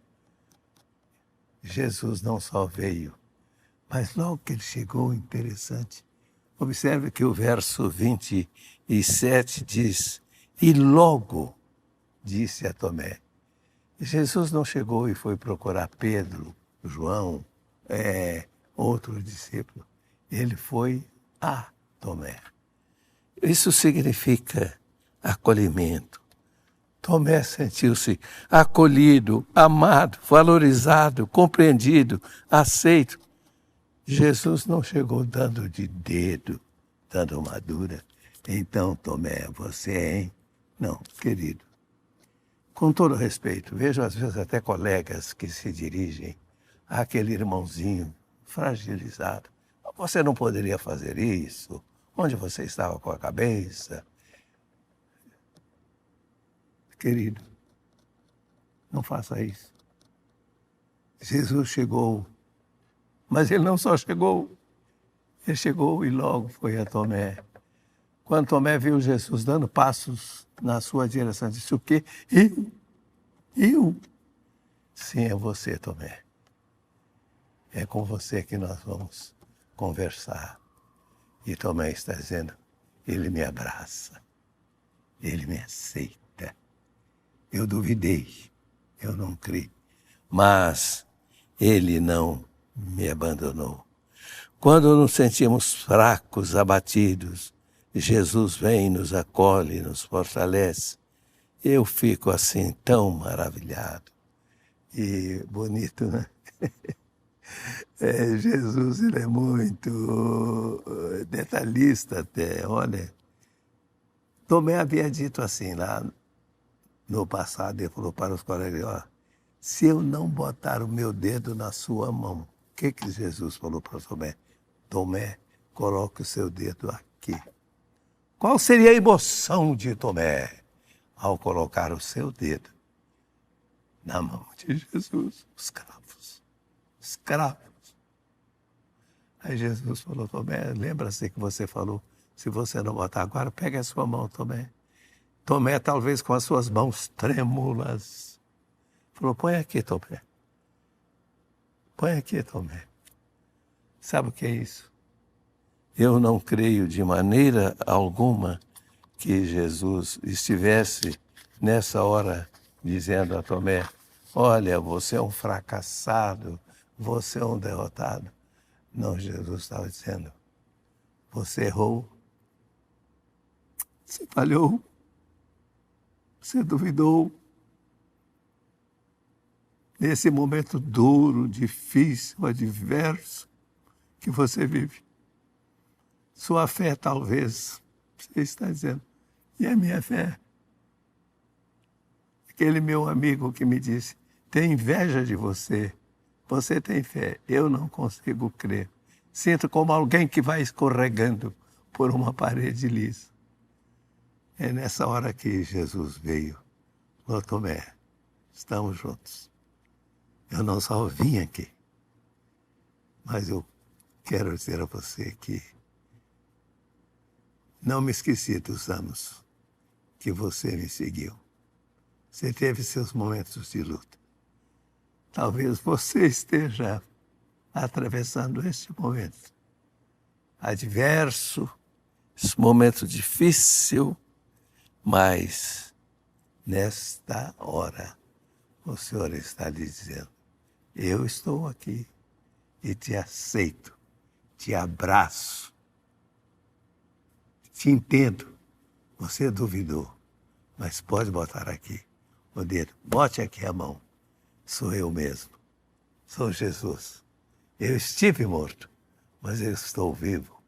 Jesus não só veio, mas logo que ele chegou, interessante, observe que o verso 27 diz, e logo disse a Tomé. Jesus não chegou e foi procurar Pedro, João, outro discípulo. Ele foi a Tomé. Isso significa acolhimento. Tomé sentiu-se acolhido, amado, valorizado, compreendido, aceito. Jesus não chegou dando de dedo, dando uma dura. Então, Tomé, você, hein? Não, querido. Com todo respeito, vejo às vezes até colegas que se dirigem àquele irmãozinho fragilizado. Você não poderia fazer isso? Onde você estava com a cabeça? Querido, não faça isso. Jesus chegou, mas ele não só chegou, ele chegou e logo foi a Tomé. Quando Tomé viu Jesus dando passos na sua direção, disse: o quê? Eu? Sim, é você, Tomé. É com você que nós vamos conversar. E Tomé está dizendo: ele me abraça, ele me aceita. Eu duvidei, eu não criei, mas ele não me abandonou. Quando nos sentimos fracos, abatidos, Jesus vem, nos acolhe, nos fortalece. Eu fico assim tão maravilhado. E bonito, né? Jesus, ele é muito detalhista até. Olha, Tomé havia dito assim lá no passado, ele falou para os colegas: ó, se eu não botar o meu dedo na sua mão, o que Jesus falou para Tomé? Tomé, coloque o seu dedo aqui. Qual seria a emoção de Tomé ao colocar o seu dedo na mão de Jesus? Os cravos. Aí Jesus falou: Tomé, lembra-se que você falou, se você não botar agora, pega a sua mão, Tomé. Tomé, talvez com as suas mãos trêmulas, falou: põe aqui, Tomé. Põe aqui, Tomé. Sabe o que é isso? Eu não creio de maneira alguma que Jesus estivesse nessa hora dizendo a Tomé: olha, você é um fracassado, você é um derrotado. Não, Jesus estava dizendo: você errou, você falhou, você duvidou. Nesse momento duro, difícil, adverso que você vive, sua fé talvez, você está dizendo: e a minha fé? Aquele meu amigo que me disse: tem inveja de você, você tem fé, eu não consigo crer. Sinto como alguém que vai escorregando por uma parede lisa. É nessa hora que Jesus veio. Falou: Tomé, estamos juntos. Eu não só vim aqui, mas eu quero dizer a você que não me esqueci dos anos que você me seguiu. Você teve seus momentos de luta. Talvez você esteja atravessando este momento adverso, esse momento difícil, mas nesta hora o Senhor está lhe dizendo: eu estou aqui e te aceito, te abraço, te entendo. Você duvidou, mas pode botar aqui o dedo. Bote aqui a mão. Sou eu mesmo. Sou Jesus. Eu estive morto, mas eu estou vivo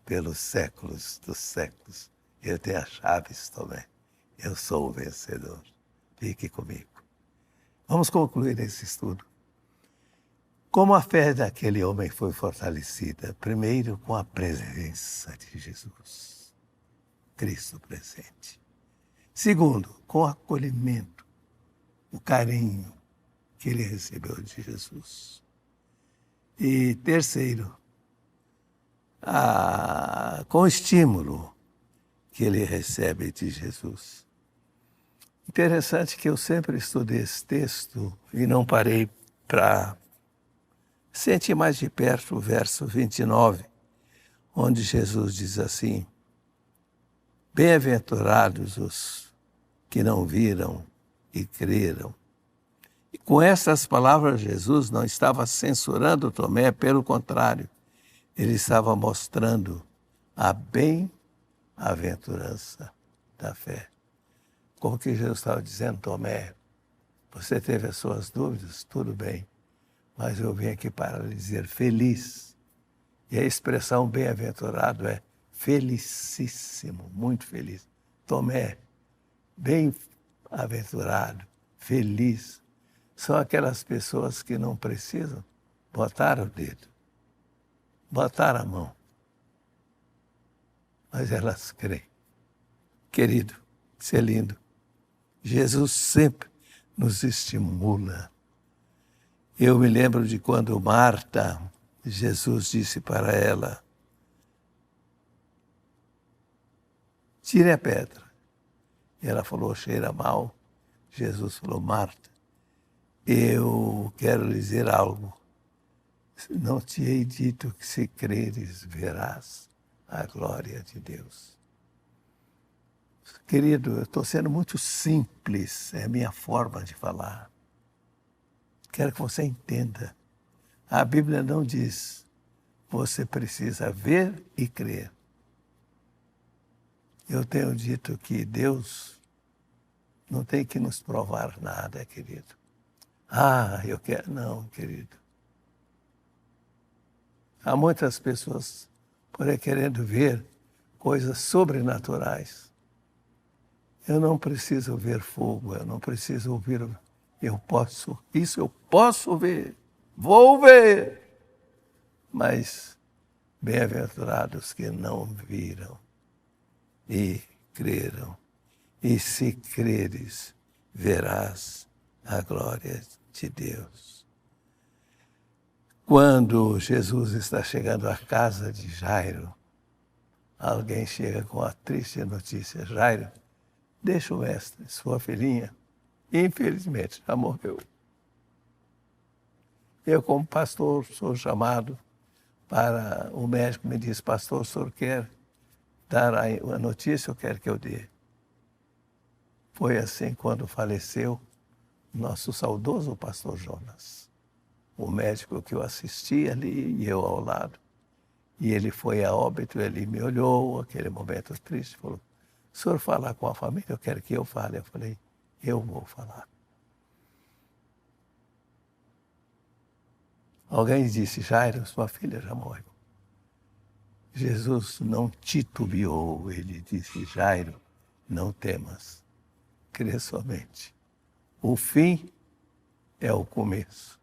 pelos séculos dos séculos. Eu tenho as chaves, Tomé. Eu sou o vencedor. Fique comigo. Vamos concluir esse estudo. Como a fé daquele homem foi fortalecida? Primeiro, com a presença de Jesus, Cristo presente. Segundo, com o acolhimento, o carinho que ele recebeu de Jesus. E terceiro, com o estímulo que ele recebe de Jesus. Interessante que eu sempre estudei esse texto e não parei para sentir mais de perto o verso 29, onde Jesus diz assim: bem-aventurados os que não viram e creram. E com essas palavras, Jesus não estava censurando Tomé, pelo contrário, ele estava mostrando a bem-aventurança da fé. Como que Jesus estava dizendo: Tomé, você teve as suas dúvidas, tudo bem, mas eu vim aqui para lhe dizer feliz. E a expressão bem-aventurado é felicíssimo, muito feliz. Tomé, bem-aventurado, feliz, são aquelas pessoas que não precisam botar o dedo, botar a mão, mas elas creem. Querido, isso é lindo. Jesus sempre nos estimula. Eu me lembro de quando Marta, Jesus disse para ela: tire a pedra. E ela falou, cheira mal. Jesus falou, Marta, eu quero lhe dizer algo. Não te hei dito que se creres, verás a glória de Deus. Querido, eu estou sendo muito simples, é a minha forma de falar. Quero que você entenda. A Bíblia não diz, você precisa ver e crer. Eu tenho dito que Deus não tem que nos provar nada, querido. Eu quero. Não, querido. Há muitas pessoas por aí querendo ver coisas sobrenaturais. Eu não preciso ver fogo, eu não preciso ouvir. Isso eu posso ver, vou ver. Mas bem-aventurados que não viram e creram. E se creres, verás a glória de Deus. Quando Jesus está chegando à casa de Jairo, alguém chega com a triste notícia. Jairo, deixa o mestre, sua filhinha, infelizmente, já morreu. Eu, como pastor, sou chamado para... O médico me diz, pastor, o senhor quer dar a notícia ou quer que eu dê? Foi assim quando faleceu nosso saudoso pastor Jonas. O médico que eu assisti ali e eu ao lado. E ele foi a óbito, ele me olhou, aquele momento triste, falou, o senhor fala com a família, eu quero que eu fale. Eu falei, eu vou falar. Alguém disse, Jairo, sua filha já morreu. Jesus não titubeou, ele disse, Jairo, não temas, crê somente. O fim é o começo.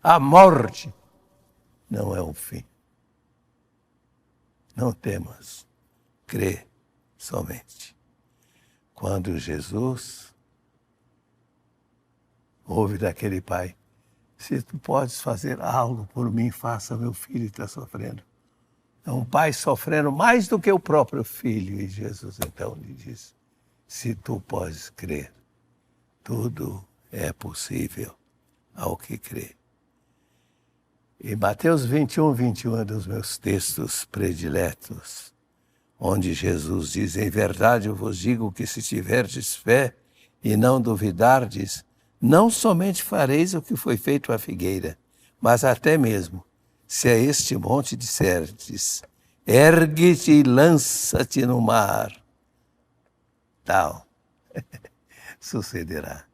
A morte não é o fim. Não temas, crê somente. Quando Jesus ouve daquele pai, se tu podes fazer algo por mim, faça, meu filho está sofrendo. É um pai sofrendo mais do que o próprio filho. E Jesus então lhe diz, se tu podes crer, tudo é possível ao que crê. E Mateus 21 é dos meus textos prediletos, onde Jesus diz, em verdade eu vos digo que se tiverdes fé e não duvidardes, não somente fareis o que foi feito à figueira, mas até mesmo, se a este monte disserdes, ergue-te e lança-te no mar, tal, sucederá.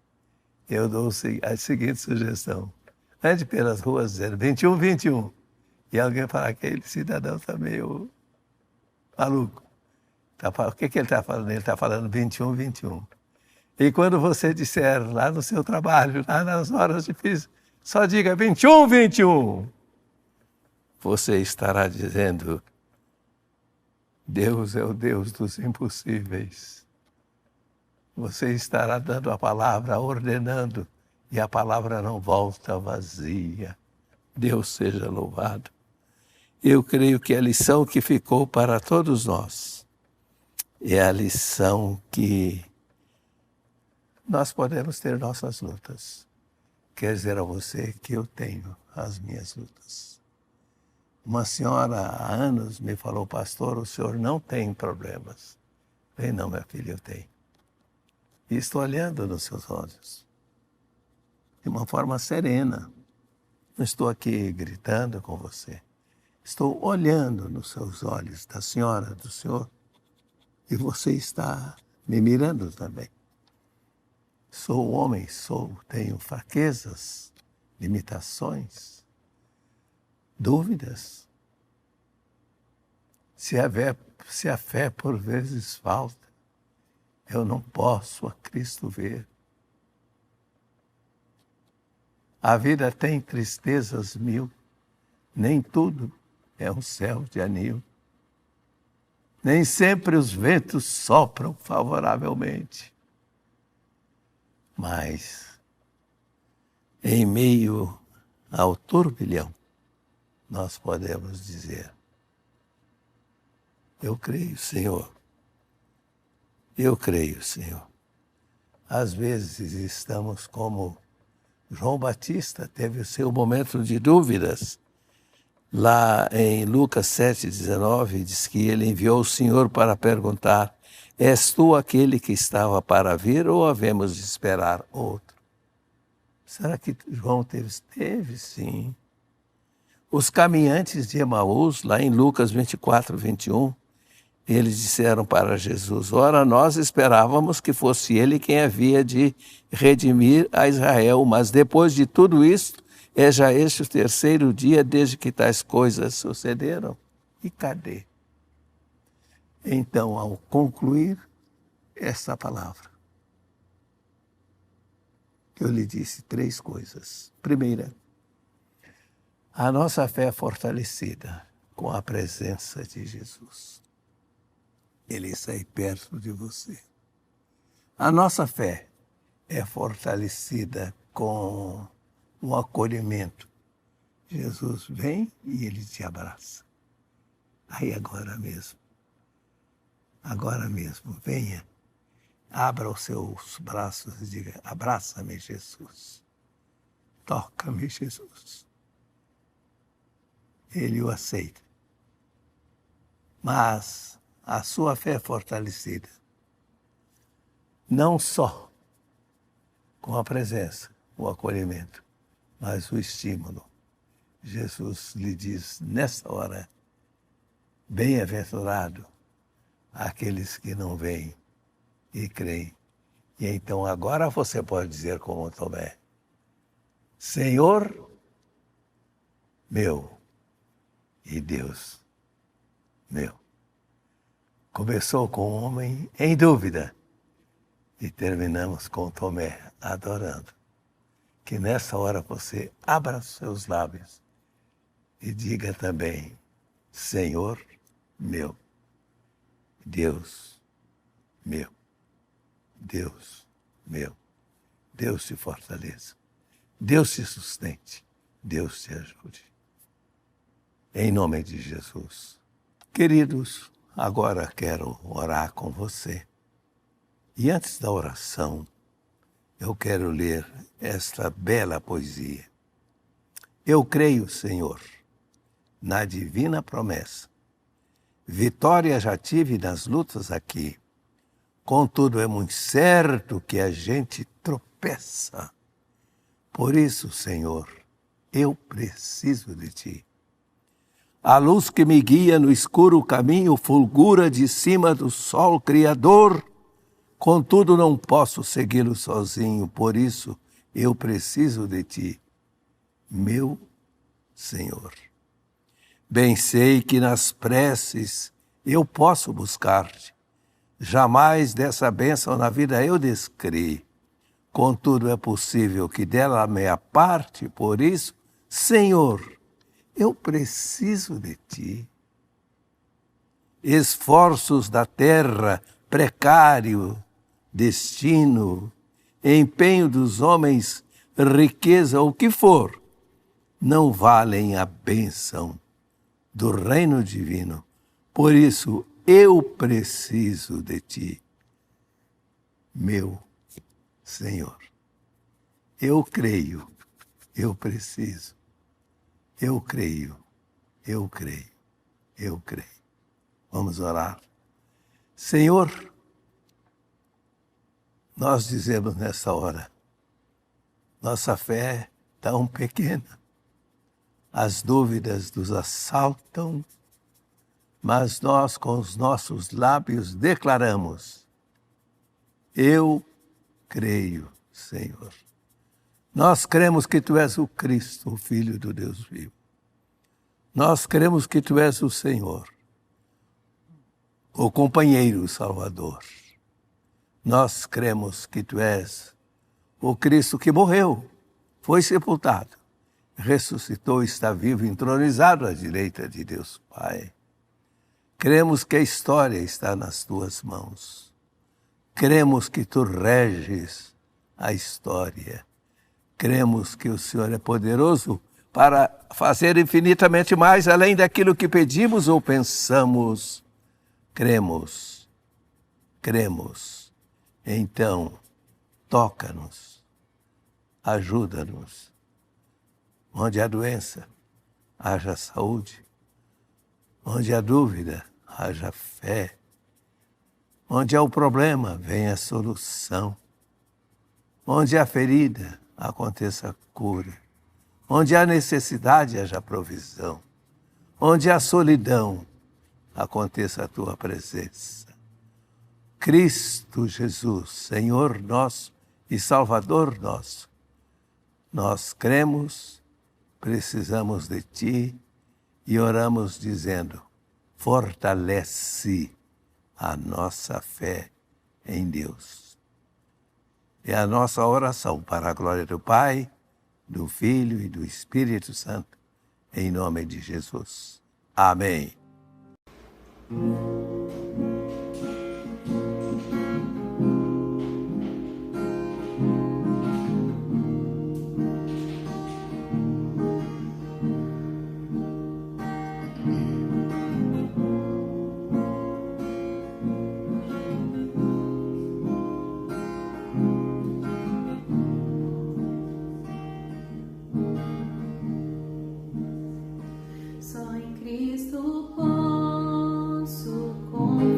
Eu dou a seguinte sugestão. Ande pelas ruas dizendo 21. E alguém fala, aquele cidadão está meio maluco. O que ele está falando? Ele está falando 21. E quando você disser lá no seu trabalho, lá nas horas difíceis, só diga 21. Você estará dizendo, Deus é o Deus dos impossíveis. Você estará dando a palavra, ordenando, e a palavra não volta vazia. Deus seja louvado. Eu creio que a lição que ficou para todos nós é a lição que nós podemos ter nossas lutas. Quer dizer a você que eu tenho as minhas lutas. Uma senhora há anos me falou, pastor, o senhor não tem problemas. Eu falei, não, minha filha, eu tenho. E estou olhando nos seus olhos de uma forma serena. Não estou aqui gritando com você. Estou olhando nos seus olhos da senhora, do senhor, e você está me mirando também. Sou homem, tenho fraquezas, limitações, dúvidas. Se a fé por vezes falta, eu não posso a Cristo ver. A vida tem tristezas mil, nem tudo é um céu de anil. Nem sempre os ventos sopram favoravelmente. Mas, em meio ao turbilhão, nós podemos dizer, eu creio, Senhor, Eu creio, Senhor. Às vezes estamos como João Batista, teve o seu momento de dúvidas. Lá em Lucas 7,19, diz que ele enviou o Senhor para perguntar: és tu aquele que estava para vir ou havemos de esperar outro? Será que João teve? Teve, sim. Os caminhantes de Emaús, lá em Lucas 24:21, eles disseram para Jesus: ora, nós esperávamos que fosse ele quem havia de redimir a Israel, mas depois de tudo isso, é já este o terceiro dia desde que tais coisas sucederam. E cadê? Então, ao concluir essa palavra, eu lhe disse 3 coisas. Primeira, a nossa fé é fortalecida com a presença de Jesus. Ele está aí perto de você. A nossa fé é fortalecida com o acolhimento. Jesus vem e ele te abraça. Aí agora mesmo, venha, abra os seus braços e diga: abraça-me, Jesus. Toca-me, Jesus. Ele o aceita. Mas a sua fé é fortalecida não só com a presença, o acolhimento, mas o estímulo. Jesus lhe diz nessa hora: bem-aventurado aqueles que não veem e creem. E então agora você pode dizer como Tomé: Senhor meu e Deus meu. Começou com o homem em dúvida e terminamos com Tomé adorando. Que nessa hora você abra os seus lábios e diga também: Senhor meu, Deus meu, Deus meu. Deus te fortaleça, Deus te sustente, Deus te ajude. Em nome de Jesus. Queridos, agora quero orar com você. E antes da oração, eu quero ler esta bela poesia. Eu creio, Senhor, na divina promessa. Vitória já tive nas lutas aqui. Contudo, é muito certo que a gente tropeça. Por isso, Senhor, eu preciso de Ti. A luz que me guia no escuro caminho fulgura de cima do sol criador. Contudo, não posso segui-lo sozinho, por isso eu preciso de Ti, meu Senhor. Bem sei que nas preces eu posso buscar-te. Jamais dessa bênção na vida eu descrevi. Contudo, é possível que dela me aparte, por isso, Senhor, eu preciso de Ti. Esforços da terra, precário, destino, empenho dos homens, riqueza, o que for, não valem a bênção do reino divino. Por isso, eu preciso de Ti, meu Senhor. Eu creio, eu preciso. Eu creio, eu creio, eu creio. Vamos orar. Senhor, nós dizemos nessa hora, nossa fé é tão pequena, as dúvidas nos assaltam, mas nós com os nossos lábios declaramos: eu creio, Senhor. Nós cremos que Tu és o Cristo, o Filho do Deus vivo. Nós cremos que Tu és o Senhor, o companheiro, o Salvador. Nós cremos que Tu és o Cristo que morreu, foi sepultado, ressuscitou, está vivo, entronizado à direita de Deus Pai. Cremos que a história está nas Tuas mãos. Cremos que Tu reges a história. Cremos que o Senhor é poderoso para fazer infinitamente mais além daquilo que pedimos ou pensamos. Cremos cremos. Então, toca-nos, ajuda-nos. Onde há doença, haja saúde. Onde há dúvida, haja fé. Onde há o problema, venha a solução. Onde há ferida, aconteça a cura. Onde há necessidade, haja provisão. Onde há solidão, aconteça a tua presença. Cristo Jesus, Senhor nosso e Salvador nosso, nós cremos, precisamos de Ti e oramos dizendo: fortalece a nossa fé em Deus. É a nossa oração para a glória do Pai, do Filho e do Espírito Santo, em nome de Jesus. Amém. Só em Cristo posso confiar.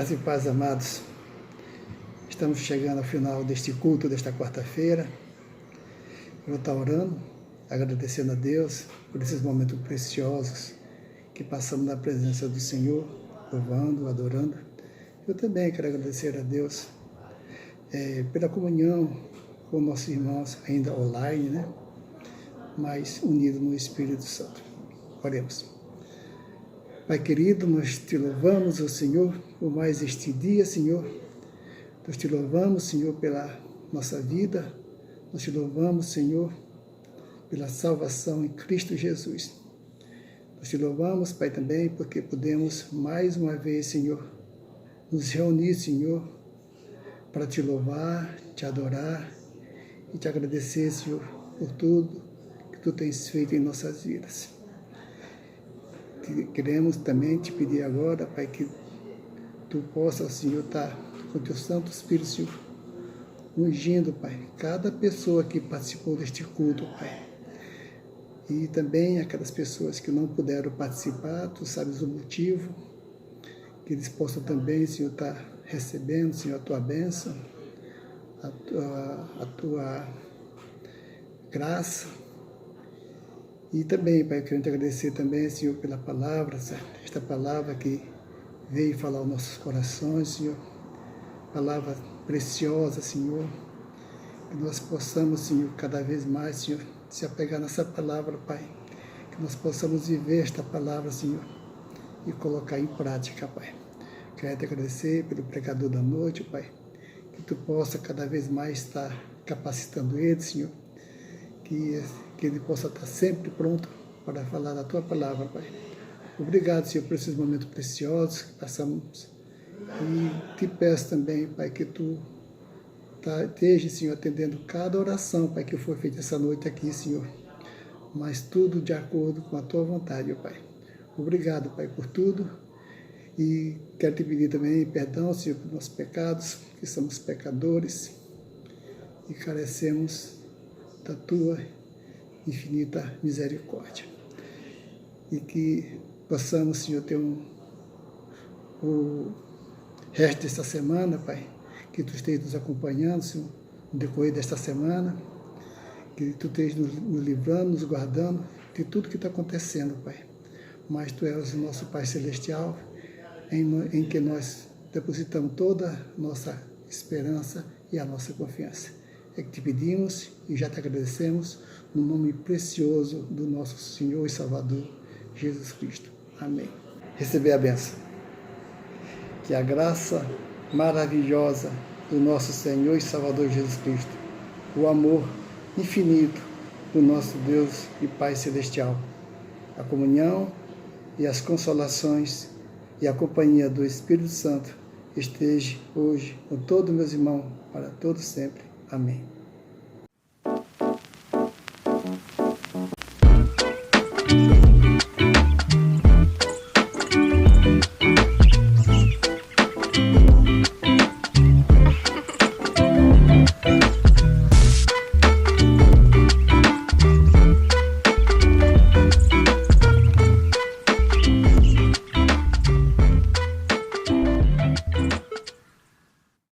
Graça e paz, amados. Estamos chegando ao final deste culto desta quarta-feira. Eu vou estar orando, agradecendo a Deus por esses momentos preciosos que passamos na presença do Senhor, louvando, adorando. Eu também quero agradecer a Deus pela comunhão com nossos irmãos, ainda online, né? Mas unidos no Espírito Santo. Oremos. Pai querido, nós te louvamos, ó Senhor, por mais este dia, Senhor. Nós te louvamos, Senhor, pela nossa vida. Nós te louvamos, Senhor, pela salvação em Cristo Jesus. Nós te louvamos, Pai, também porque podemos mais uma vez, Senhor, nos reunir, Senhor, para te louvar, te adorar e te agradecer, Senhor, por tudo que tu tens feito em nossas vidas. Queremos também te pedir agora, Pai, que tu possa, Senhor, estar com o teu Santo Espírito, Senhor, ungindo, Pai, cada pessoa que participou deste culto, Pai. E também aquelas pessoas que não puderam participar, tu sabes o motivo, que eles possam também, Senhor, estar recebendo, Senhor, a tua bênção, a tua graça. E também, Pai, eu quero te agradecer também, Senhor, pela palavra, esta palavra que veio falar aos nossos corações, Senhor. Palavra preciosa, Senhor. Que nós possamos, Senhor, cada vez mais, Senhor, se apegar nessa palavra, Pai. Que nós possamos viver esta palavra, Senhor, e colocar em prática, Pai. Quero te agradecer pelo pregador da noite, Pai. Que tu possa cada vez mais estar capacitando ele, Senhor. Que ele possa estar sempre pronto para falar da tua palavra, Pai. Obrigado, Senhor, por esses momentos preciosos que passamos. E te peço também, Pai, que tu esteja, Senhor, atendendo cada oração, Pai, que foi feita essa noite aqui, Senhor. Mas tudo de acordo com a tua vontade, Pai. Obrigado, Pai, por tudo. E quero te pedir também perdão, Senhor, por nossos pecados, que somos pecadores e carecemos da tua infinita misericórdia. E que possamos, Senhor, ter o resto desta semana, Pai, que tu estejas nos acompanhando, Senhor, no decorrer desta semana, que tu estejas nos livrando, nos guardando de tudo que está acontecendo, Pai. Mas tu és o nosso Pai Celestial, em que nós depositamos toda a nossa esperança e a nossa confiança. É que te pedimos e já te agradecemos no nome precioso do nosso Senhor e Salvador, Jesus Cristo. Amém. Receber a bênção. Que a graça maravilhosa do nosso Senhor e Salvador Jesus Cristo, o amor infinito do nosso Deus e Pai Celestial, a comunhão e as consolações e a companhia do Espírito Santo esteja hoje com todos meus irmãos, para todos sempre. Amém.